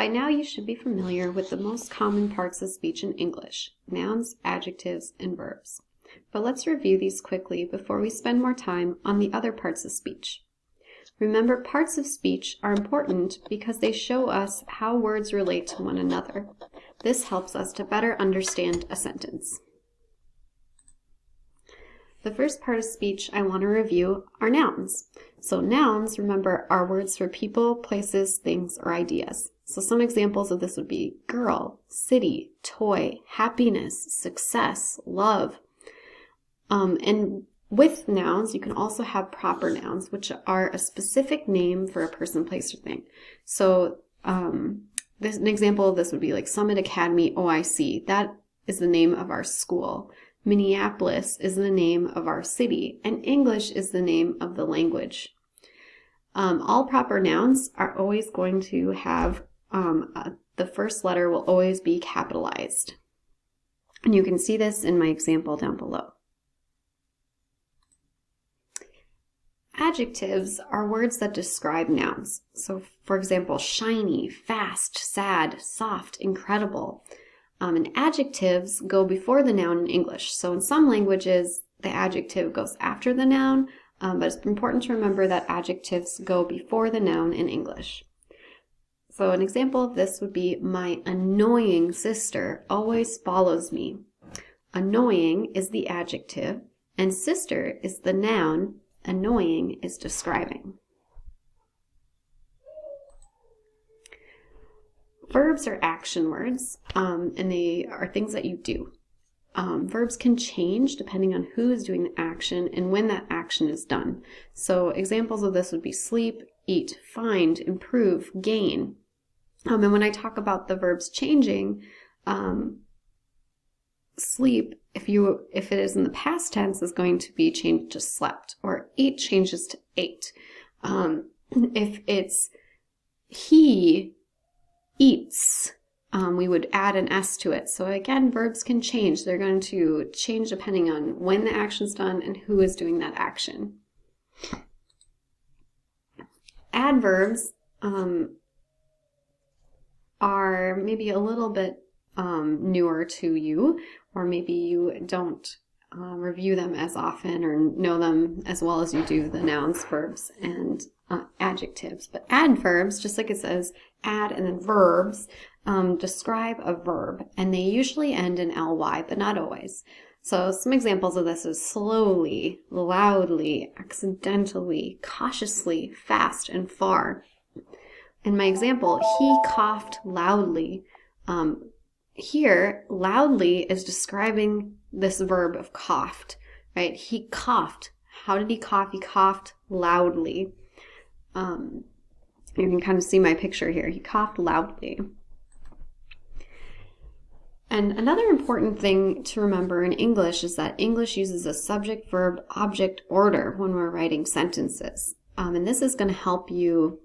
By now you should be familiar with the most common parts of speech in English: nouns, adjectives, and verbs. But let's review these quickly before we spend more time on the other parts of speech. Remember, parts of speech are important because they show us how words relate to one another. This helps us to better understand a sentence. The first part of speech I want to review are nouns. So nouns, remember, are words for people, places, things, or ideas. So some examples of this would be girl, city, toy, happiness, success, love. And with nouns, you can also have proper nouns, which are a specific name for a person, place, or thing. So an example of this would be like Summit Academy OIC. That is the name of our school. Minneapolis is the name of our city, and English is the name of the language. All proper nouns are always going to have, the first letter will always be capitalized. And you can see this in my example down below. Adjectives are words that describe nouns. So, for example, shiny, fast, sad, soft, incredible. And adjectives go before the noun in English. So in some languages, the adjective goes after the noun, but it's important to remember that adjectives go before the noun in English. So an example of this would be, my annoying sister always follows me. Annoying is the adjective, and sister is the noun. Annoying is describing. Verbs are action words, and they are things that you do. Verbs can change depending on who is doing the action and when that action is done. So examples of this would be sleep, eat, find, improve, gain. And when I talk about the verbs changing, sleep, if it is in the past tense, is going to be changed to slept, or eat changes to ate. If it's he eats, we would add an S to it. So again, verbs can change. They're going to change depending on when the action's done and who is doing that action. Adverbs are maybe a little bit newer to you, or maybe you don't review them as often or know them as well as you do the nouns, verbs, and adjectives. But adverbs, just like it says add and then verbs, describe a verb, and they usually end in ly, but not always. So some examples of this is slowly, loudly, accidentally, cautiously, fast, and far. In my example, he coughed loudly. Here, loudly is describing this verb of coughed, right? He coughed. How did he cough? He coughed loudly. You can kind of see my picture here. He coughed loudly. And another important thing to remember in English is that English uses a subject, verb, object order when we're writing sentences. And this is going to help you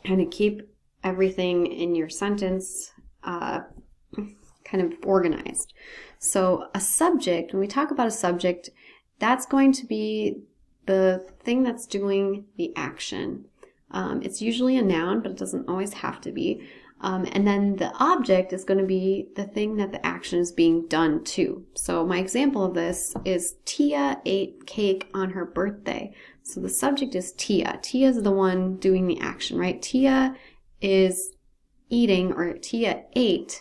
kind of keep everything in your sentence kind of organized. So a subject, when we talk about a subject, that's going to be the thing that's doing the action. It's usually a noun, but it doesn't always have to be. And then the object is going to be the thing that the action is being done to. So my example of this is Tia ate cake on her birthday. So the subject is Tia. Tia is the one doing the action, right? Tia is eating, or Tia ate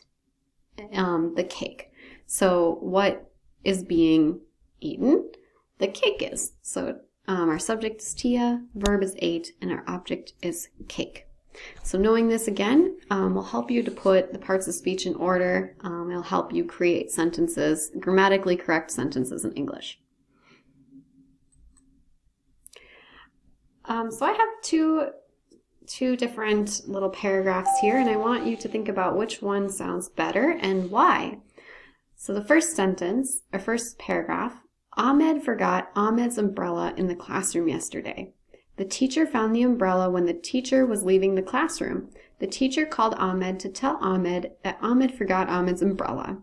the cake. So what is being eaten? The cake is. So our subject is Tia, verb is ate, and our object is cake. So knowing this again will help you to put the parts of speech in order. It'll help you create sentences, grammatically correct sentences in English. So I have two different little paragraphs here, and I want you to think about which one sounds better and why. So the first sentence, or first paragraph, Ahmed forgot Ahmed's umbrella in the classroom yesterday. The teacher found the umbrella when the teacher was leaving the classroom. The teacher called Ahmed to tell Ahmed that Ahmed forgot Ahmed's umbrella.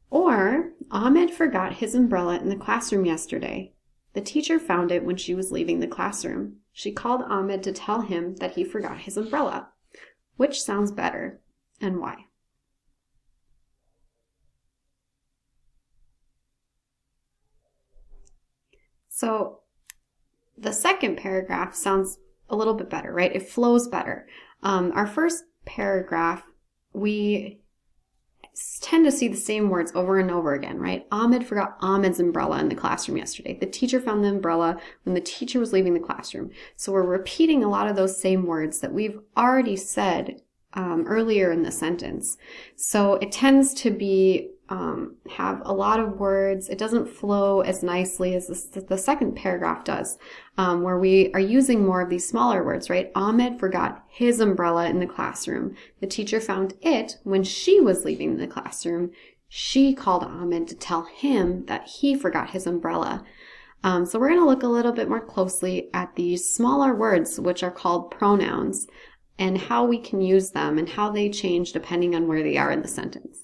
Or, Ahmed forgot his umbrella in the classroom yesterday. The teacher found it when she was leaving the classroom. She called Ahmed to tell him that he forgot his umbrella. Which sounds better and why? So the second paragraph sounds a little bit better, right? It flows better. Our first paragraph, we tend to see the same words over and over again, right? Ahmed forgot Ahmed's umbrella in the classroom yesterday. The teacher found the umbrella when the teacher was leaving the classroom. So we're repeating a lot of those same words that we've already said earlier in the sentence. So it tends to be have a lot of words. It doesn't flow as nicely as the second paragraph does, where we are using more of these smaller words, right? Ahmed forgot his umbrella in the classroom. The teacher found it when she was leaving the classroom. She called Ahmed to tell him that he forgot his umbrella. So we're going to look a little bit more closely at these smaller words, which are called pronouns, and how we can use them and how they change depending on where they are in the sentence.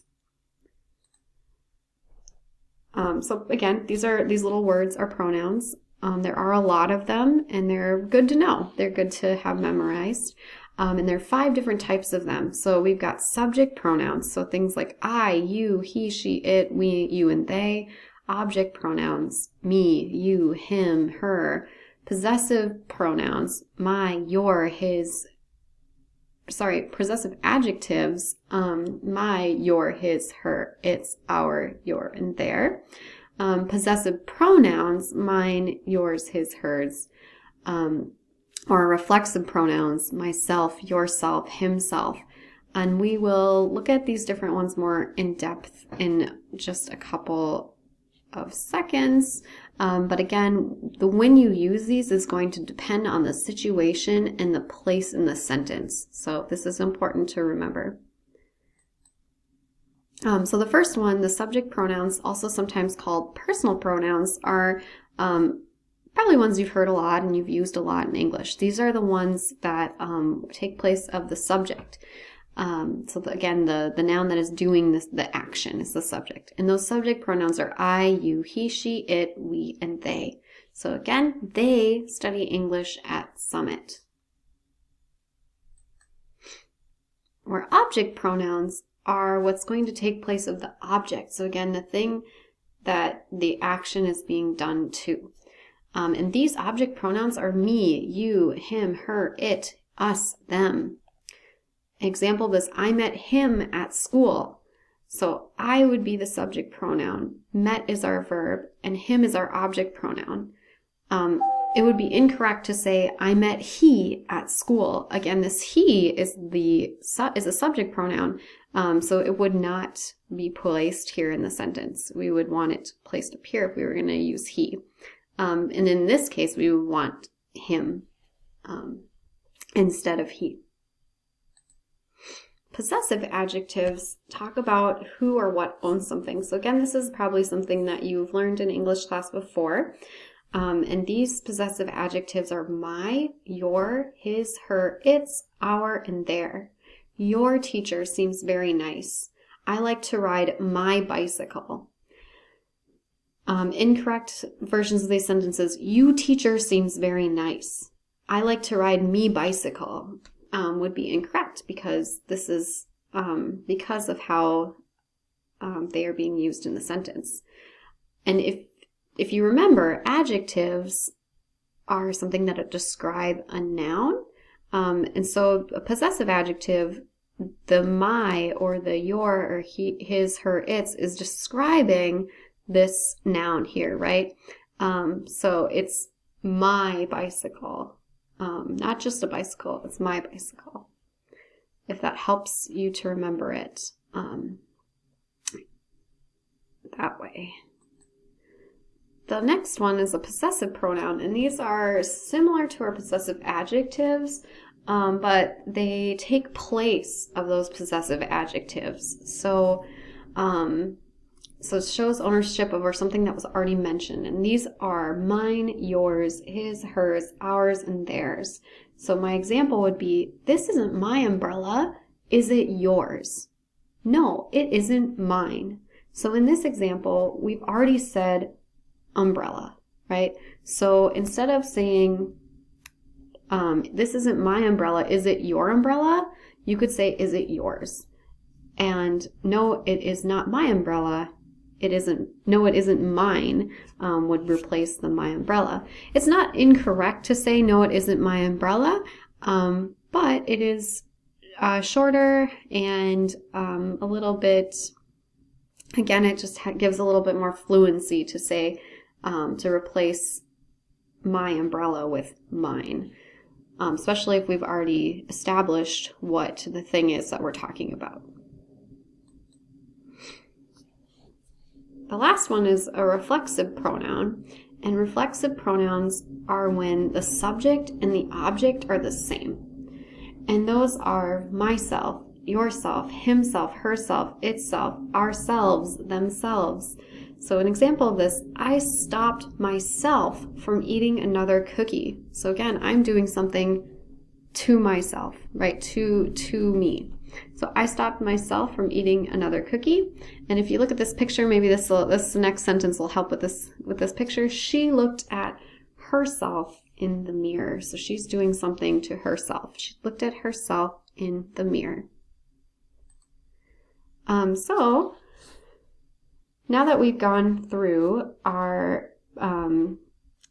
So again, these little words are pronouns. There are a lot of them, and they're good to know. They're good to have memorized. And there are 5 different types of them. So we've got subject pronouns, so things like I, you, he, she, it, we, you, and they. Object pronouns, me, you, him, her. Possessive pronouns, my, your, his. Possessive adjectives, my, your, his, her, its, our, your, and their. Possessive pronouns, mine, yours, his, hers. Or reflexive pronouns, myself, yourself, himself. And we will look at these different ones more in depth in just a couple of seconds. But again, the when you use these is going to depend on the situation and the place in the sentence. So this is important to remember. So the first one, the subject pronouns, also sometimes called personal pronouns, are probably ones you've heard a lot and you've used a lot in English. These are the ones that take place of the subject. Again, the noun that is doing this, the action, is the subject. And those subject pronouns are I, you, he, she, it, we, and they. So again, they study English at Summit. Where object pronouns are what's going to take place of the object. So again, the thing that the action is being done to. And these object pronouns are me, you, him, her, it, us, them. Example of this, I met him at school. So I would be the subject pronoun. Met is our verb, and him is our object pronoun. It would be incorrect to say, I met he at school. Again, this he is a subject pronoun, so it would not be placed here in the sentence. We would want it placed up here if we were going to use he. And in this case, we would want him instead of he. Possessive adjectives talk about who or what owns something. So again, this is probably something that you've learned in English class before. And these possessive adjectives are my, your, his, her, its, our, and their. Your teacher seems very nice. I like to ride my bicycle. Incorrect versions of these sentences, you teacher seems very nice. I like to ride me bicycle. Would be incorrect because this is because of how they are being used in the sentence. And if you remember, adjectives are something that describe a noun. And so a possessive adjective, the my or the your or he, his, her, its is describing this noun here, right? So it's my bicycle. Not just a bicycle, it's my bicycle. If that helps you to remember it that way. The next one is a possessive pronoun, and these are similar to our possessive adjectives, but they take place of those possessive adjectives. So it shows ownership over something that was already mentioned. And these are mine, yours, his, hers, ours, and theirs. So my example would be, this isn't my umbrella. Is it yours? No, it isn't mine. So in this example, we've already said umbrella, right? So instead of saying, this isn't my umbrella, is it your umbrella? you could say, is it yours? And no, it is not my umbrella. No, it isn't mine, would replace the my umbrella. It's not incorrect to say, no, it isn't my umbrella, but it is shorter and a little bit, again, it just gives a little bit more fluency to say, to replace my umbrella with mine, especially if we've already established what the thing is that we're talking about. The last one is a reflexive pronoun, and reflexive pronouns are when the subject and the object are the same. And those are myself, yourself, himself, herself, itself, ourselves, themselves. So an example of this, I stopped myself from eating another cookie. So again, I'm doing something to myself, right? To me. So I stopped myself from eating another cookie. And if you look at this picture, maybe this next sentence will help with this picture. She looked at herself in the mirror. So she's doing something to herself. She looked at herself in the mirror. So now that we've gone through our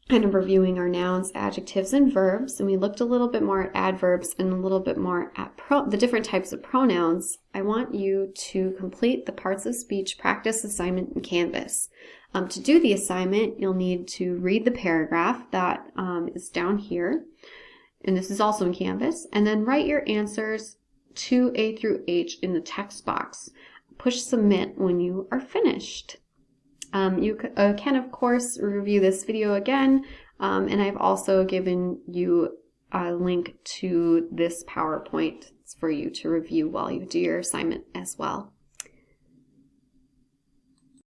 kind of reviewing our nouns, adjectives, and verbs, and we looked a little bit more at adverbs and a little bit more at the different types of pronouns, I want you to complete the parts of speech practice assignment in Canvas. To do the assignment, you'll need to read the paragraph that is down here, and this is also in Canvas, and then write your answers to A through H in the text box. Push submit when you are finished. You can, of course, review this video again, and I've also given you a link to this PowerPoint for you to review while you do your assignment as well.